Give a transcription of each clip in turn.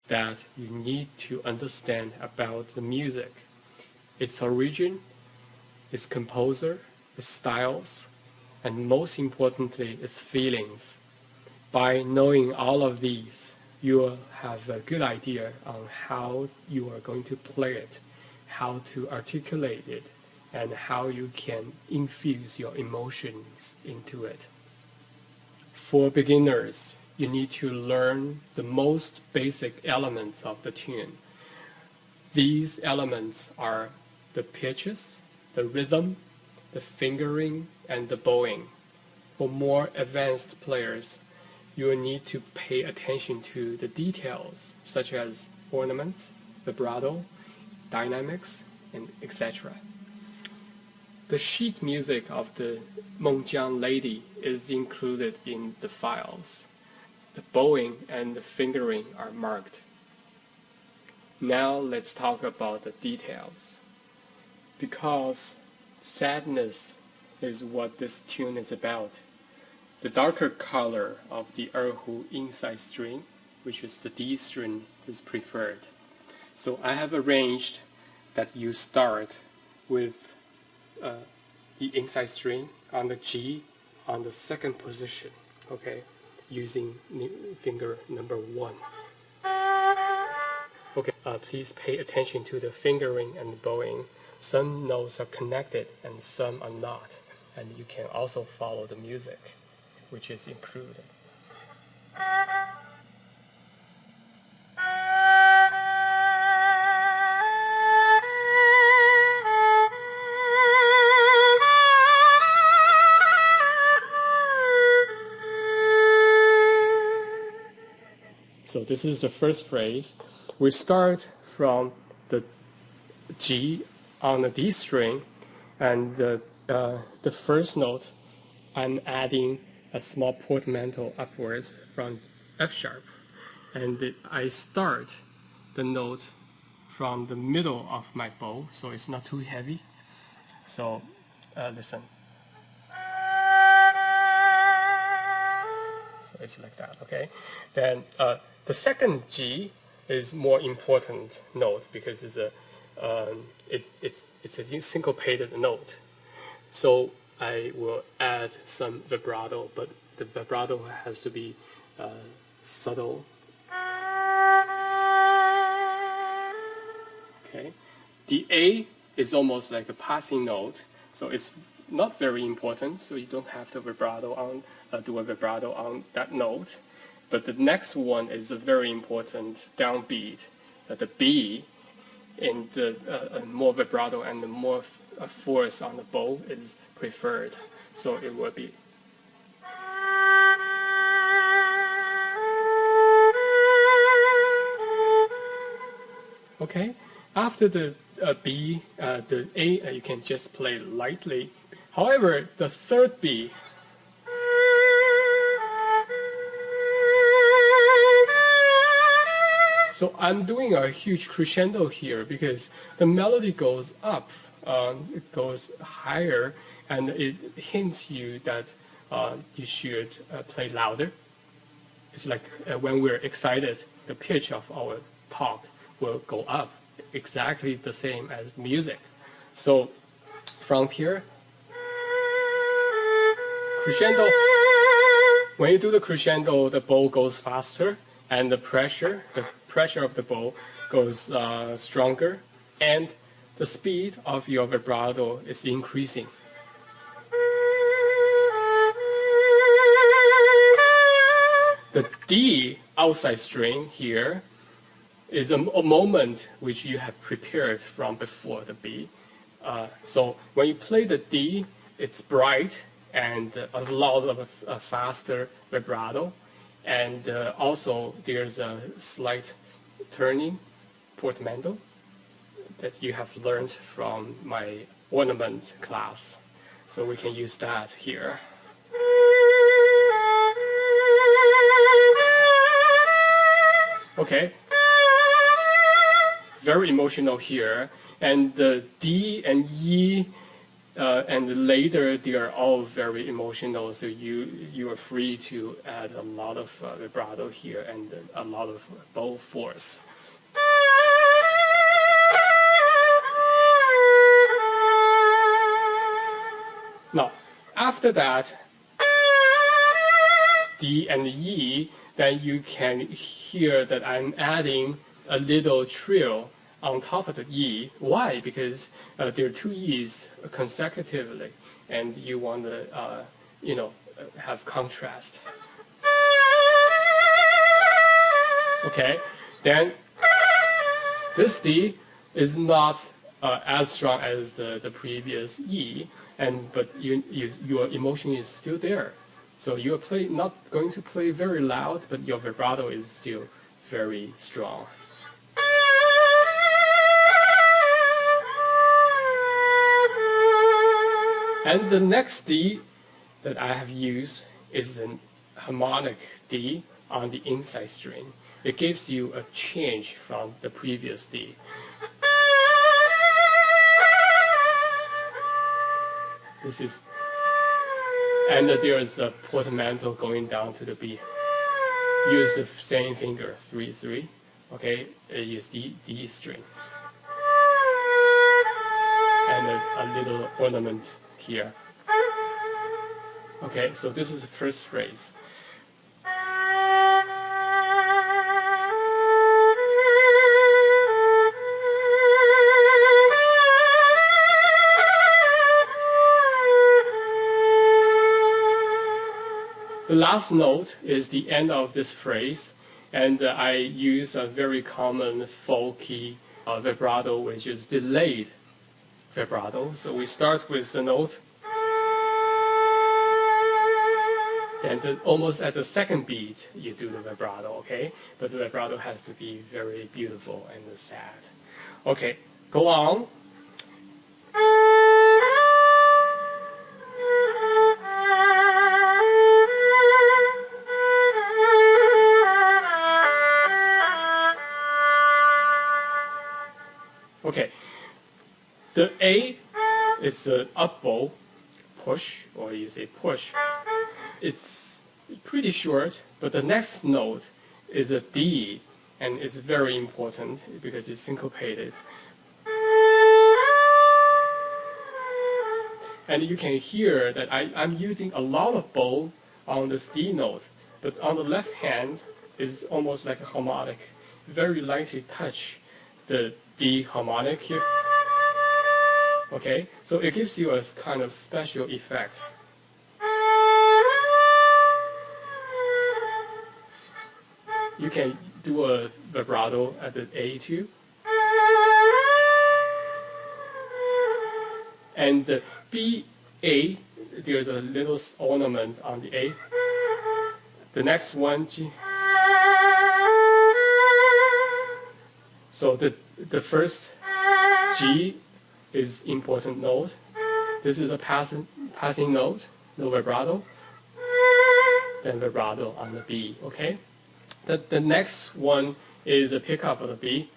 that you need to understand about the music: its origin, its composer, its styles, and most importantly, its feelings. By knowing all of these, you will have a good idea on how you are going to play it, how to articulate it, and how you can infuse your emotions into it. For beginners, you need to learn the most basic elements of the tune. These elements are the pitches, the rhythm, the fingering, and the bowing. For more advanced players, you will need to pay attention to the details, such as ornaments, vibrato, dynamics, and etc. The sheet music of the Meng lady is included in the files. The bowing and the fingering are marked. Now let's talk about the details. Because sadness is what this tune is about, the darker color of the Erhu inside string, which is the D string, is preferred. So I have arranged that you start with the inside string on the G on the second position, okay, using finger number 1. Okay, please pay attention to the fingering and bowing. Some notes are connected and some are not, and you can also follow the music, which is included. So this is the first phrase. We start from the G on the D string, and the first note, I'm adding a small portmanteau upwards from F sharp, and I start the note from the middle of my bow, so it's not too heavy. So listen. So it's like that, okay? Then the second G is more important note because it's a syncopated note. So I will add some vibrato, but the vibrato has to be subtle. Okay, the A is almost like a passing note, so it's not very important. So you don't have to vibrato on do a vibrato on that note. But the next one is a very important downbeat. The B, and the more vibrato and the more force on the bow is preferred. So it will be. Okay. After the B, the A, you can just play lightly. However, the third B. So I'm doing a huge crescendo here because the melody goes up, it goes higher, and it hints you that you should play louder. It's like when we're excited, the pitch of our talk will go up, exactly the same as music. So from here, crescendo, when you do the crescendo, the bow goes faster, and the pressure of the bow goes stronger, and the speed of your vibrato is increasing. The D outside string here is a moment which you have prepared from before the B. So when you play the D, it's bright and a lot of faster vibrato. And also there's a slight turning portmanteau that you have learned from my ornament class. So we can use that here. Okay. Very emotional here. And the D and E and later they are all very emotional, so you are free to add a lot of vibrato here and a lot of bow force. Now, after that, D and E, then you can hear that I'm adding a little trill on top of the E. Why? Because there are two E's consecutively, and you want to, have contrast. Okay, then this D is not as strong as the previous E, but your emotion is still there. So you're not going to play very loud, but your vibrato is still very strong. And the next D that I have used is a harmonic D on the inside string. It gives you a change from the previous D. This is, and there is a portamento going down to the B. Use the same finger, 3, 3. Okay, use D string. And a little ornament here. Okay, so this is the first phrase. The last note is the end of this phrase, and I use a very common folky vibrato, which is delayed vibrato. So we start with the note, and almost at the second beat you do the vibrato, okay? But the vibrato has to be very beautiful and sad. Okay, go on. Okay, the A is an up bow, push, or you say push. It's pretty short, but the next note is a D, and it's very important because it's syncopated. And you can hear that I'm using a lot of bow on this D note, but on the left hand is almost like a harmonic, very lightly touch the D harmonic here. Okay, so it gives you a kind of special effect. You can do a vibrato at the A too. And the B, A, there's a little ornament on the A. The next one, G. So the first G is important note. This is a passing note, no vibrato. Then vibrato on the B, okay? The next one is a pickup of the B.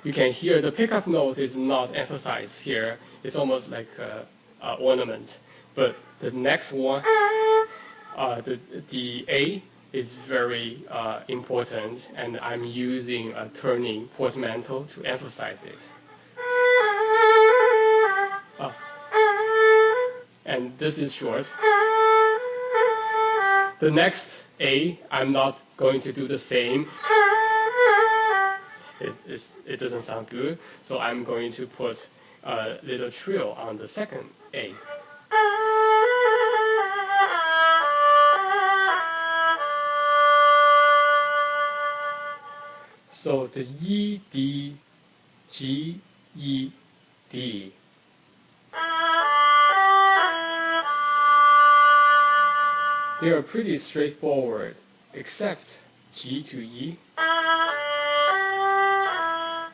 You can hear the pickup note is not emphasized here. It's almost like an ornament. But the next one, the A, is very important, and I'm using a turning portamento to emphasize it. And this is short. The next A, I'm not going to do the same. It doesn't sound good, so I'm going to put a little trill on the second A. So the E, D, G, E, D. They are pretty straightforward, except G to E.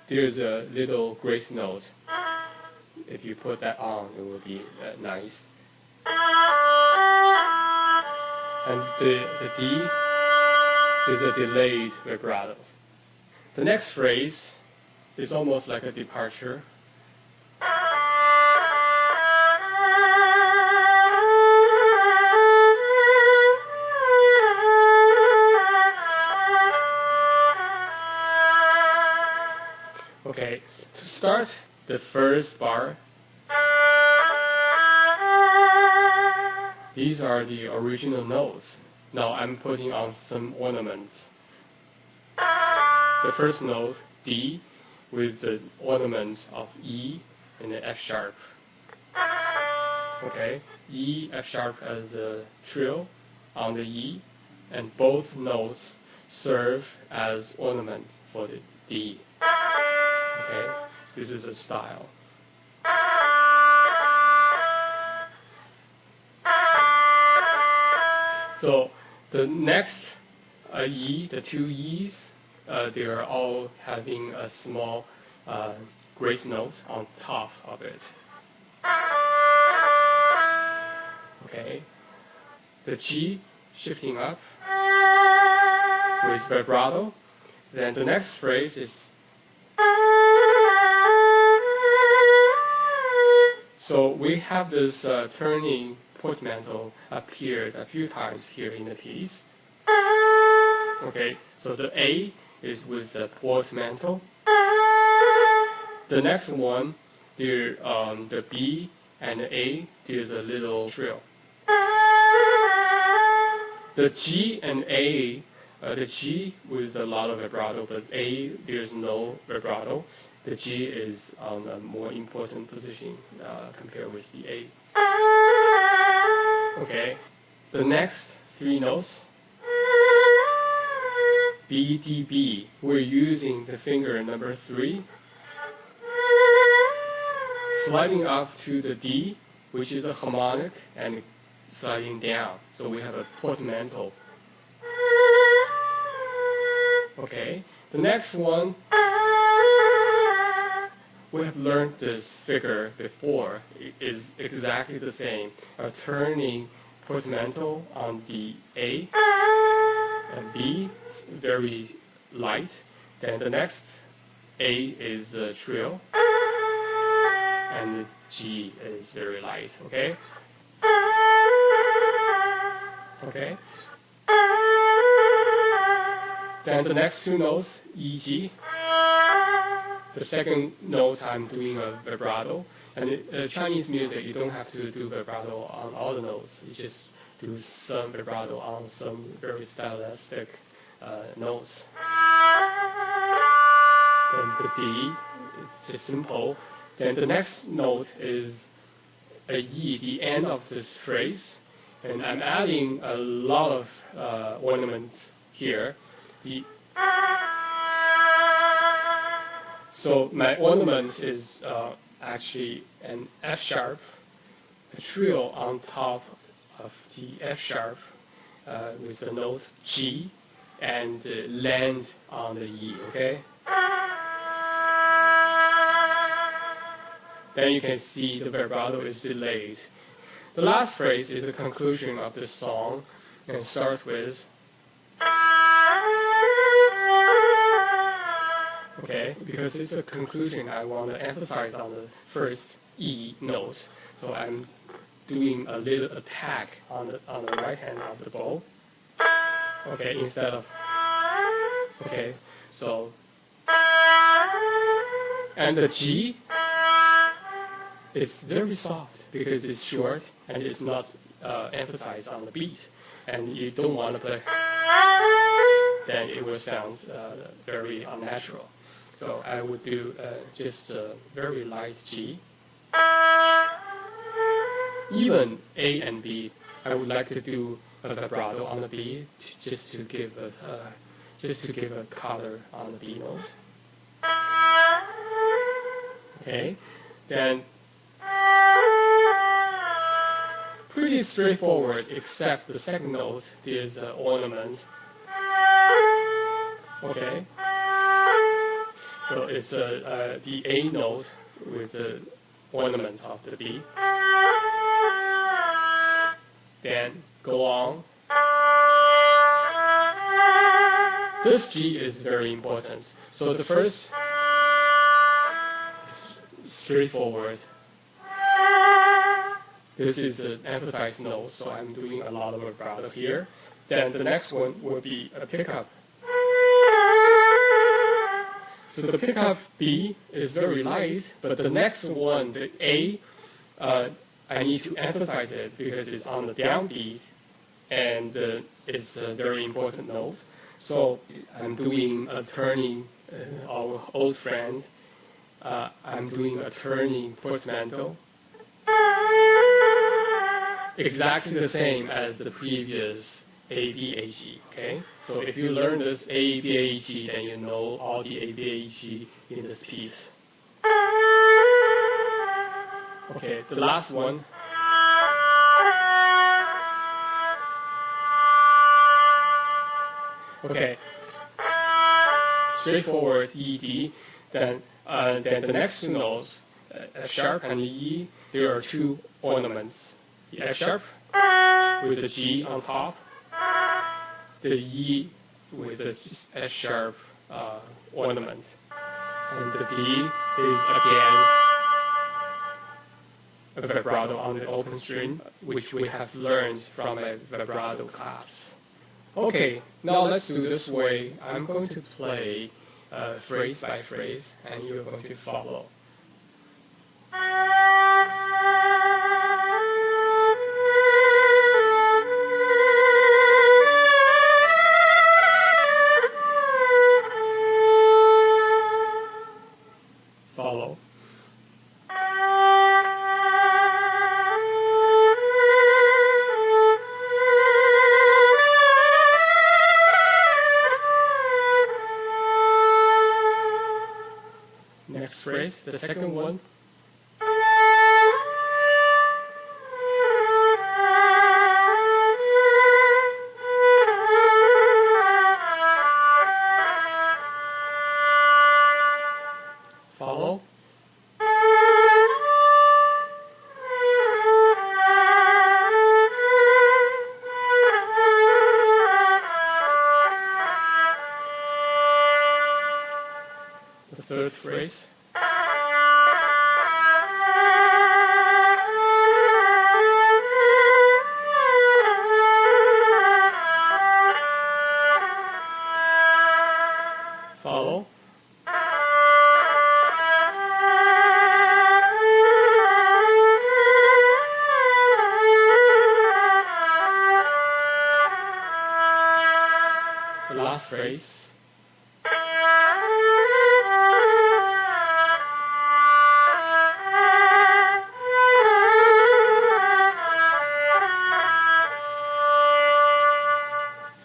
There's a little grace note. If you put that on, it will be nice. And the D is a delayed vibrato. The next phrase is almost like a departure. Okay, to start the first bar, these are the original notes. Now I'm putting on some ornaments. The first note, D, with the ornaments of E and the F sharp. Okay, E, F sharp as a trill on the E, and both notes serve as ornaments for the D. Okay, this is a style. So the next E, the two E's, they are all having a small grace note on top of it. Okay, the G shifting up with vibrato. Then the next phrase is. So we have this turning portmanteau appeared a few times here in the piece. Okay, so the A is with the portmanteau. The next one, the B and the A, there's a little trill. The G and A, the G with a lot of vibrato, but A, there's no vibrato. The G is on a more important position compared with the A. Okay, the next three notes, B, D, B, we're using the finger number 3, sliding up to the D, which is a harmonic, and sliding down. So we have a portmanteau. Okay, the next one, we have learned this figure before. It is exactly the same. A turning portmanteau on the A, and B is very light. Then the next A is a trill, and the G is very light. Okay. Okay. Then the next two notes, E, G. The second note I'm doing a vibrato. And in Chinese music, you don't have to do vibrato on all the notes. You just do some vibrato on some very stylistic notes. Then the D, it's just simple. Then the next note is a E, the end of this phrase. And I'm adding a lot of ornaments here. So my ornament is actually an F sharp, a trill on top of the F sharp with the note G, and land on the E, okay? Then you can see the vibrato is delayed. The last phrase is the conclusion of the song, and starts with. Okay, because it's a conclusion, I want to emphasize on the first E note. So I'm doing a little attack on the right hand of the bow. Okay, instead of. Okay, so. And the G is very soft because it's short and it's not emphasized on the beat. And you don't want to play. Then it will sound very unnatural. So I would do just a very light G. Even A and B, I would like to do a vibrato on the B just to give a color on the B note. Okay, then pretty straightforward, except the second note. There's an ornament. Okay. So it's the A note with the ornament of the B. Then go on. This G is very important. So the first is straightforward. This is an emphasized note, so I'm doing a lot of vibrato here. Then the next one will be a pickup. So the pickup B is very light, but the next one, the A, I need to emphasize it because it's on the downbeat, and it's a very important note. So I'm doing a turning, our old friend, I'm doing a turning portamento, exactly the same as the previous A, B, A, G, okay? So if you learn this A, B, A, G, then you know all the A, B, A, G in this piece. Okay, the last one. Okay, straightforward E, D. Then the next two notes, F sharp and E, there are two ornaments. The F sharp with the G on top, the E with the F sharp ornament. And the D is again a vibrato on the open string, which we have learned from a vibrato class. Okay, now let's do this way. I'm going to play phrase by phrase, and you're going to follow. Follow. Next phrase, the second one. Follow. The third phrase. Follow. The last phrase.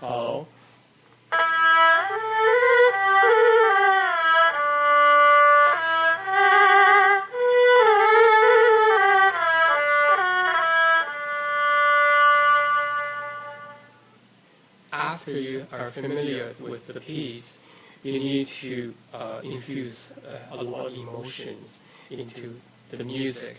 Follow. After you are familiar with the piece, you need to infuse a lot of emotions into the music.